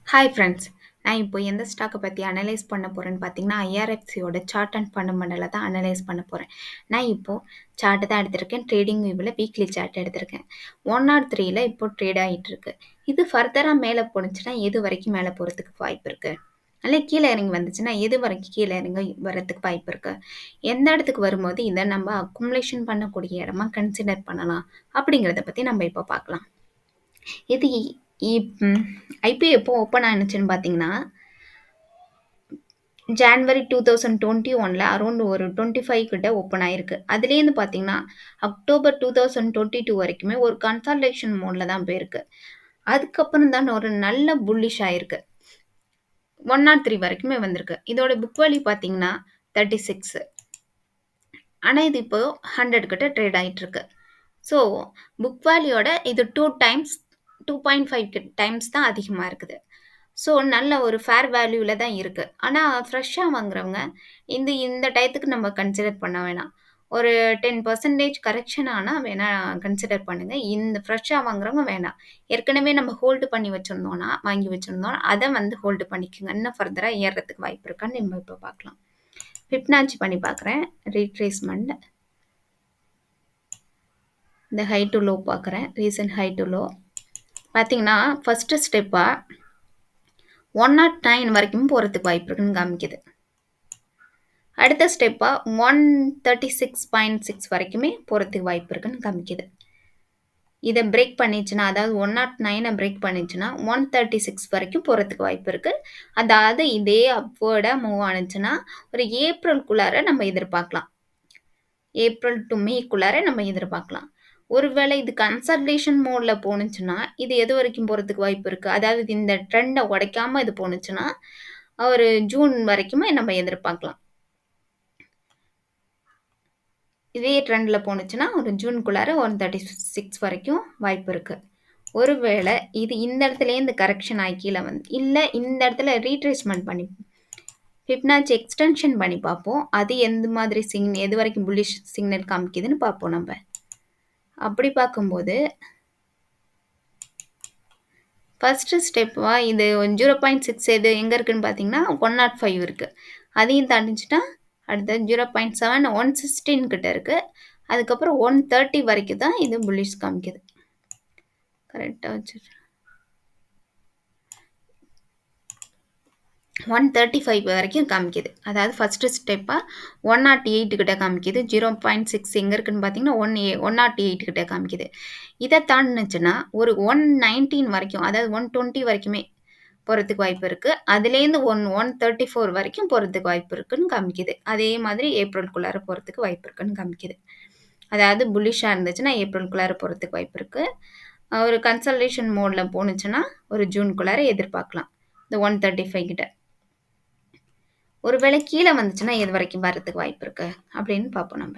Hi friends. நான் இப்போ எந்த ஸ்டாக்க பத்தி அனலைஸ் பண்ண போறேன்னு பார்த்தீங்கன்னா, ஐஆர்எஃப்சியோட சார்ட் அண்ட் ஃபண்டமெண்டல தான் அனலைஸ் பண்ண போறேன். நான் இப்போ சார்ட் தான் எடுத்திருக்கேன். ட்ரேடிங் வியூல வீக்லி சார்ட் எடுத்திருக்கேன். 103ல இப்போ ட்ரேட் ஆயிட்டு இருக்கு. இது ஃபர்தரா மேல போணுச்சுன்னா, எது வரைக்கும் மேல போறதுக்கு வாய்ப்பு இருக்கு? அல்ல கீழ இறங்கி வந்துச்சுன்னா, எது வரைக்கும் கீழ இறங்கி வரதுக்கு வாய்ப்பு இருக்கு? எந்த இடத்துக்கு வரும்போது இத நம்ம அக்குமுலேஷன் பண்ணக்கூடிய இடமா கன்சிடர் பண்ணலாம்? அப்படிங்கிறத பத்தி நம்ம இப்போ பார்க்கலாம். இது ஐபிஓ எப்போ ஓப்பன் ஆனுச்சுன்னு பார்த்தீங்கன்னா, ஜான்வரி 2021ல அரவுண்ட் ஒரு 25 கிட்ட ஓப்பன் ஆயிருக்கு. அதுலேருந்து பார்த்தீங்கன்னா, அக்டோபர் 2022 வரைக்குமே ஒரு கன்சால்டேஷன் மோட்ல தான் போயிருக்கு. அதுக்கப்புறம் தான் ஒரு நல்ல புல்லிஷ் ஆயிருக்கு. 103 வரைக்குமே வந்திருக்கு. இதோட புக் வேல்யூ பார்த்தீங்கன்னா 36. ஆனா இது இப்போ 100 கிட்ட ட்ரேட் ஆயிட்டு இருக்கு. ஸோ புக் வேல்யூவோட இது 2 டைம்ஸ் 2.5 டைம்ஸ் தான் அதிகமா இருக்குது. ஸோ நல்ல ஒரு ஃபேர் வேல்யூல தான் இருக்கு. ஆனா ஃப்ரெஷ்ஷா வாங்குறவங்க இந்த டயத்துக்கு நம்ம கன்சிடர் பண்ண வேணாம். ஒரு 10% கரெக்ஷன் ஆனா வேணா கன்சிடர் பண்ணுங்க. இந்த ஃப்ரெஷ்ஷா வாங்குறவங்க வேணாம். ஏற்கனவே நம்ம ஹோல்டு பண்ணி வச்சிருந்தோம்னா, வாங்கி வச்சிருந்தோம். அத வந்து ஹோல்டு பண்ணிக்கங்க. இன்னும் ஃபர்தரா ஏறுறதுக்கு வாய்ப்பு இருக்கான்னு நம்ம இப்ப பார்க்கலாம். ஃபிப்னாச்சி பண்ணி பார்க்குறேன். ரீட்ரேஸ்மென்ட். இந்த ஹை டு லோ பார்க்குறேன். Recent high to low. பார்த்தீங்கன்னா, ஃபர்ஸ்ட் ஸ்டெப்பா 109 வரைக்கும் போறதுக்கு வாய்ப்பு இருக்குன்னு காமிக்குது. அடுத்த ஸ்டெப்பா 136.6 வரைக்குமே போறதுக்கு வாய்ப்பு இருக்குன்னு காமிக்குது. இத பிரேக் பண்ணிச்சுன்னா, அதாவது 109 பிரேக் பண்ணிச்சுன்னா, 136 வரைக்கும் போறதுக்கு வாய்ப்பு இருக்கு. அதாவது இதே அப்வர்டா மூவ் ஆனுச்சுன்னா, ஒரு ஏப்ரல்குள்ளார நம்ம எதிர்பார்க்கலாம். ஏப்ரல் டூ மேக்குள்ளார நம்ம எதிர்பார்க்கலாம். ஒருவேளை இது கன்சாலிடேஷன் மோட்ல போணுச்சுன்னா, இது எது வரைக்கும் போறதுக்கு வாய்ப்பு இருக்கு? அதாவது இந்த ட்ரெண்ட உடைக்காம இது போணுச்சுன்னா, ஒரு ஜூன் வரைக்குமே நம்ம எதிர்பார்க்கலாம். இதே ட்ரெண்ட்ல போணுச்சுன்னா, ஒரு ஜூனுக்குள்ளார 136 வரைக்கும் வாய்ப்பு இருக்கு. ஒருவேளை இது இந்த இடத்துலேருந்து கரெக்ஷன் ஆகி கீழ இல்ல இந்த இடத்துல ரீட்ரேஸ்மென்ட் பண்ணி ஃபிப்னாச்சி எக்ஸ்டென்ஷன் பண்ணி பார்ப்போம். அது எந்த மாதிரி எது வரைக்கும் புல்லிஷ் சிக்னல் காமிக்குதுன்னு பார்ப்போம் நம்ப. அப்படி பார்க்கும்போது ஃபர்ஸ்ட் ஸ்டெப்பா இது 0.6 எது எங்க இருக்குன்னு பார்த்தீங்கன்னா, 105 இருக்கு. அதையும் தாண்டிச்சுட்டா, அடுத்து 0.7 116 கிட்ட இருக்கு. அதுக்கப்புறம் 130 வரைக்கும் தான் இது புல்லிஷ் காமிக்குது. கரெக்ட்டா வச்சுருக்கேன். 135 வரைக்கும் காமிக்குது. அதாவது ஃபர்ஸ்ட் ஸ்டெப்பா 108 கிட்ட காமிக்குது. 0.6 எங்க இருக்குன்னு பார்த்தீங்கன்னா, 108 கிட்ட காமிக்குது. இத தாண்டுனுச்சுன்னா, ஒரு 119 வரைக்கும், அதாவது 120 வரைக்குமே போறதுக்கு வாய்ப்பு இருக்கு. அதுலேருந்து 134 வரைக்கும் போறதுக்கு வாய்ப்பு இருக்குன்னு காமிக்குது. அதே மாதிரி ஏப்ரலுக்குள்ளார போறதுக்கு வாய்ப்பு இருக்குன்னு காமிக்குது. அதாவது புல்லிஷா இருந்துச்சுன்னா, ஏப்ரலுக்குள்ளார போறதுக்கு வாய்ப்பு இருக்கு. ஒரு கன்சாலிடேஷன் மோட்ல போணுச்சுன்னா, ஒரு ஜூனுக்குள்ளார எதிர்பார்க்கலாம். இந்த 135 கிட்ட. ஒருவேளை கீழ வந்துச்சுன்னா, எது வரைக்கும் வரதுக்கு வாய்ப்பு இருக்கு? அப்படின்னு பார்ப்போம் நம்ப.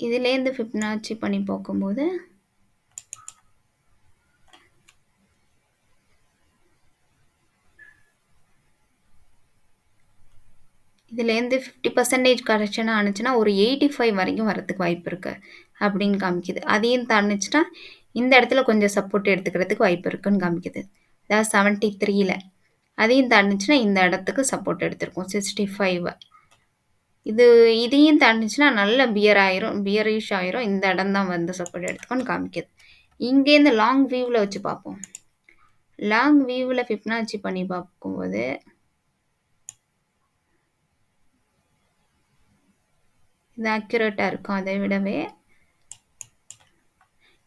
இதுலேருந்து ஃபிப்னாச்சி பண்ணி பார்க்கும்போது இதுலேருந்து 50% கரெக்ஷன் ஆனுச்சுன்னா, ஒரு 85 வரைக்கும் வரதுக்கு வாய்ப்பு இருக்கு. அப்படின்னு காமிக்குது. அதையும் தாண்டுச்சுன்னா, இந்த இடத்துல கொஞ்சம் சப்போர்ட் எடுத்துக்கிறதுக்கு வாய்ப்பு இருக்குன்னு காமிக்குது. அதாவது 73ல. அதையும் தாண்டுச்சுன்னா, இந்த இடத்துக்கு சப்போர்ட் எடுத்திருக்கும். 65. இதையும் தாண்டுச்சுன்னா, நல்ல பியரிஷ் ஆயிரும். இந்த இடம் தான் வந்து சப்போர்ட் எடுத்துக்கும்னு காமிக்குது. இங்கேருந்து லாங் வியூல வச்சு பார்ப்போம். லாங் வியூல ஃபிப்னாச்சி பண்ணி பார்க்கும்போது இது அக்யூரேட்டா இருக்கும். அதை விடவே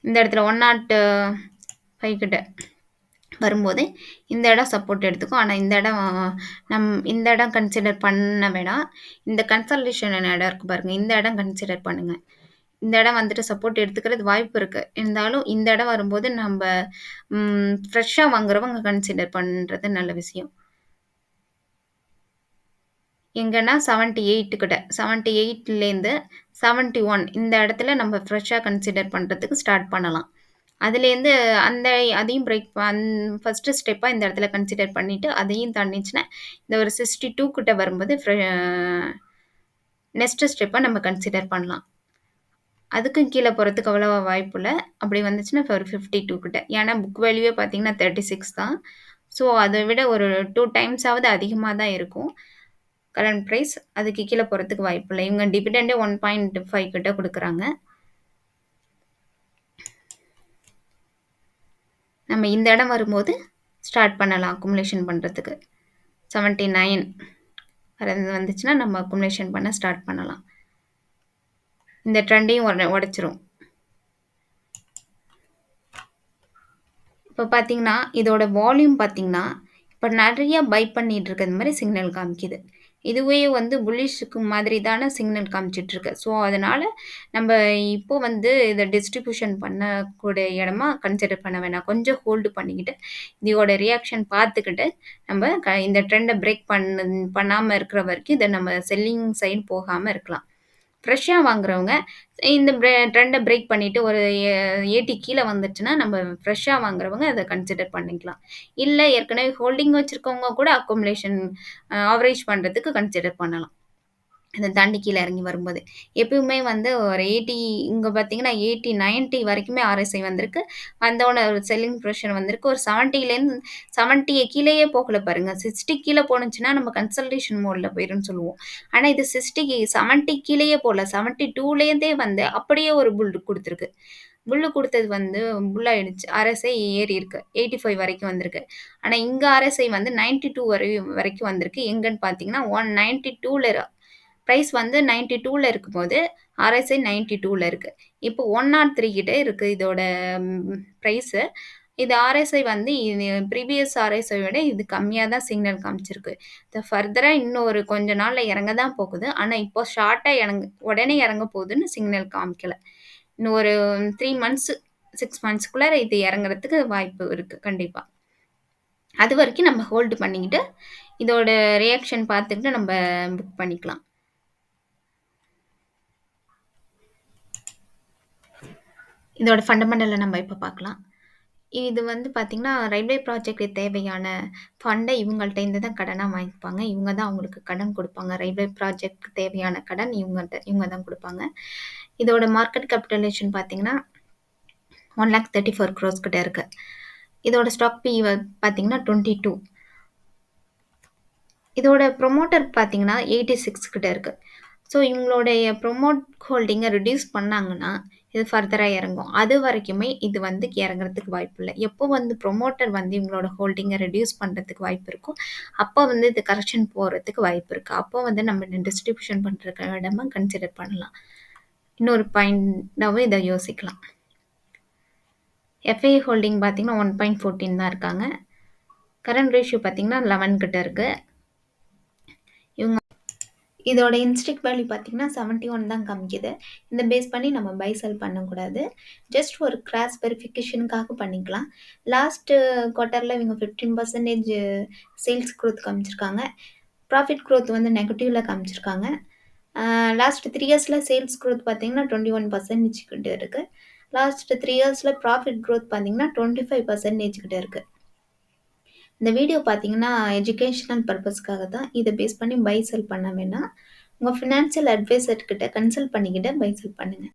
இந்த இடத்துல 105 கிட்ட வரும்போது இந்த இடம் சப்போர்ட் எடுத்துக்கும். ஆனா இந்த இடம் கன்சிடர் பண்ண வேணாம். இந்த கன்சாலிடேஷன் இடம் இருக்கு பாருங்க. இந்த இடம் கன்சிடர் பண்ணுங்க. இந்த இடம் வந்துட்டு சப்போர்ட் எடுத்துக்கிறது வாய்ப்பு இருக்கு. இருந்தாலும் இந்த இடம் வரும்போது நம்ப ஃப்ரெஷ்ஷா வாங்குறவங்க கன்சிடர் பண்றது நல்ல விஷயம். எங்கன்னா 78 கிட்ட 78லேருந்து 71 இந்த இடத்துல நம்ம ஃப்ரெஷ்ஷா கன்சிடர் பண்றதுக்கு ஸ்டார்ட் பண்ணலாம். அதுலேருந்து அதையும் ஃபர்ஸ்ட் ஸ்டெப்பா இந்த இடத்துல கன்சிடர் பண்ணிட்டு, அதையும் தாண்டிச்சுன்னா, இந்த ஒரு 62 கிட்ட வரும்போது நெக்ஸ்ட் ஸ்டெப்பா நம்ம கன்சிடர் பண்ணலாம். அதுக்கும் கீழ போறதுக்கு அவ்வளவா வாய்ப்பில்ல. அப்படி வந்துச்சுன்னா ஒரு 52 கிட்ட. ஏன்னா புக் வேல்யூவே பார்த்தீங்கன்னா 36 தான். ஸோ அத விட ஒரு 2 டைம்ஸாவது அதிகமா தான் இருக்கும். Current price. அதுக்கு கீழ போறதுக்கு வாய்ப்பில்ல. இவங்க டிவிடெண்டே 1.5 கிட்ட குடுக்குறாங்க. நம்ம இந்த இடம் வரும்போது ஸ்டார்ட் பண்ணலாம் அக்குமுலேஷன் பண்றதுக்கு. 79 வந்துச்சுன்னா நம்ம அக்குமுலேஷன் பண்ண ஸ்டார்ட் பண்ணலாம். இந்த ட்ரெண்டையும் உடைச்சிரும். இப்ப பார்த்தீங்கன்னா, இதோட வால்யூம் பார்த்தீங்கன்னா, இப்ப நெறைய பை பண்ணிட்டு இருக்கிறது மாரி சிக்னல் காமிக்குது. இதுவே வந்து புல்லிஷ்க்கு மாதிரி தான சிக்னல் காமிச்சிட்டு இருக்கு. ஸோ, அதனால நம்ப இப்போ வந்து இத டிஸ்ட்ரிபியூஷன் பண்ணக்கூடிய இடமா கன்சிடர் பண்ண வேணாம். கொஞ்சம் ஹோல்டு பண்ணிக்கிட்டு, இதோட ரியாக்ஷன் பார்த்துக்கிட்டு, நம்ப இந்த ட்ரெண்ட பிரேக் பண்ணாம இருக்கிற வரைக்கும் இத நம்ம செல்லிங் சைடு போகாம இருக்கலாம். ஃப்ரெஷ்ஷா வாங்குறவங்க இந்த ட்ரெண்ட பிரேக் பண்ணிட்டு ஒரு 80 கீழ வந்துருச்சுன்னா, நம்ம ஃப்ரெஷ்ஷா வாங்குறவங்க அத கன்சிடர் பண்ணிக்கலாம். இல்ல ஏற்கனவே ஹோல்டிங் வச்சிருக்கவங்க கூட அக்குமுலேஷன் ஆவரேஜ் பண்றதுக்கு கன்சிடர் பண்ணலாம். அத தாண்டி கீழ இறங்கி வரும்போது. எப்பவுமே வந்து ஒரு 80 இங்க பார்த்தீங்கன்னா 80, 90 வரைக்குமே ஆர்எஸ்ஐ வந்திருக்கு. வந்தோனே ஒரு செல்லிங் பிரஷர் வந்திருக்கு. ஒரு 70லேருந்து 70 கீழயே போகல பாருங்க. 60 கீழ போணுச்சுன்னா நம்ம கன்சல்டேஷன் மோட்ல போயிரும்னு சொல்லுவோம். ஆனா இது 60க்கு 70 கீழயே போல. 72லேருந்தே வந்து அப்படியே ஒரு புல் குடுத்துருக்கு. புல்லு குடுத்தது வந்து புல் ஆயிடுச்சு. ஆர்எஸ்ஐ ஏறியிருக்கு. 85 வரைக்கும் வந்திருக்கு. ஆனா இங்க ஆர்எஸ்ஐ வந்து 92 வரைக்கும் வந்திருக்கு. எங்கன்னு பார்த்தீங்கன்னா 192ல பிரைஸ் வந்து 92ல இருக்கும்போது, ஆர்எஸ்ஐ 92ல இருக்கு. இப்போ 103 கிட்ட இருக்கு இதோட பிரைஸு. இது ஆர்எஸ்ஐ வந்து இது ப்ரீவியஸ் ஆர்எஸ்ஐ விட இது கம்மியா தான் சிக்னல் காமிச்சிருக்கு. இது ஃபர்தரா இன்னும் ஒரு கொஞ்ச நாள்ல இறங்க தான் போகுது. ஆனா இப்போ ஷார்ட்டா உடனே இறங்க போகுதுன்னு சிக்னல் காமிக்கல. இன்னும் ஒரு 3 மந்த்ஸ், 6 மந்த்ஸ்க்குள்ளார இது இறங்குறதுக்கு வாய்ப்பு இருக்கு கண்டிப்பா. அதுவரைக்கும் நம்ம ஹோல்டு பண்ணிக்கிட்டு, இதோட ரியாக்ஷன் பார்த்துக்கிட்டு நம்ப புக் பண்ணிக்கலாம். இதோட ஃபண்டமெண்டல நம்ம இப்ப பார்க்கலாம். இது வந்து பார்த்தீங்கன்னா, ரயில்வே ப்ராஜெக்ட்க்கு தேவையான ஃபண்ட இவங்கள்ட்ட இருந்து தான் கடனா வாங்கிப்பாங்க. இவங்க தான் அவங்களுக்கு கடன் குடுப்பாங்க. ரயில்வே ப்ராஜெக்ட்க்கு தேவையான கடன் இவங்க தான் குடுப்பாங்க. இதோட மார்க்கெட் கேபிட்டலைசேஷன் பார்த்தீங்கன்னா, 1,34 crores கிட்ட இருக்கு. இதோட ஸ்டாக் பி பார்த்தீங்கன்னா 22. இதோட ப்ரமோட்டர் பார்த்தீங்கன்னா 86 கிட்ட இருக்கு. ஸோ இவங்களுடைய ப்ரமோட் ஹோல்டிங்க ரெட்யூஸ் பண்ணாங்கன்னா, இது ஃபர்தரா இறங்கும். அது வரைக்குமே இது வந்து இறங்குறதுக்கு வாய்ப்பில்ல. எப்போ வந்து ப்ரமோட்டர் வந்து இவங்களோட ஹோல்டிங்க ரெட்யூஸ் பண்றதுக்கு வாய்ப்பு இருக்கோ, அப்போ வந்து இது கரெக்ஷன் போறதுக்கு வாய்ப்பு இருக்கு. அப்போ வந்து நம்ம டிஸ்ட்ரிபியூஷன் பண்ற இடமா கன்சிடர் பண்ணலாம். இன்னொரு பாயிண்டாவும் இத யோசிக்கலாம். எஃப்ஐ ஹோல்டிங் பார்த்தீங்கன்னா 1.14 தான் இருக்காங்க. கரண்ட் ரேஷியோ பார்த்தீங்கன்னா 11 கிட்ட இருக்கு. இவங்க இதோட இன்ஸ்ட்ரிக்ட் வேல்யூ பார்த்தீங்கன்னா 71 தான் காமிக்குது. இந்த பேஸ் பண்ணி நம்ம பை செல் பண்ணக்கூடாது. ஜஸ்ட் ஒரு கிராஸ் வெரிஃபிகேஷனுக்காக பண்ணிக்கலாம். லாஸ்ட் குவார்ட்டர்ல இவங்க 15% சேல்ஸ் குரோத் காமிச்சிருக்காங்க. ப்ராஃபிட் குரோத் வந்து நெகட்டிவ்ல காமிச்சிருக்காங்க. லாஸ்ட் 3 இயர்ஸ்ல சேல்ஸ் குரோத் பார்த்தீங்கன்னா 21% கிட்ட இருக்கு. லாஸ்ட் 3 இயர்ஸ்ல ப்ராஃபிட் குரோத் பார்த்தீங்கன்னா 25% கிட்ட இருக்கு. இந்த வீடியோ பார்த்தீங்கன்னா, எஜுகேஷனல் பர்ப்பஸ்க்காக தான். இத பேஸ் பண்ணி பை, செல் பண்ண வேணாம். உங்க ஃபினான்ஷியல் அட்வைசர் கிட்ட கன்சல்ட் பண்ணிக்கிட்டு பை, செல் பண்ணுங்க.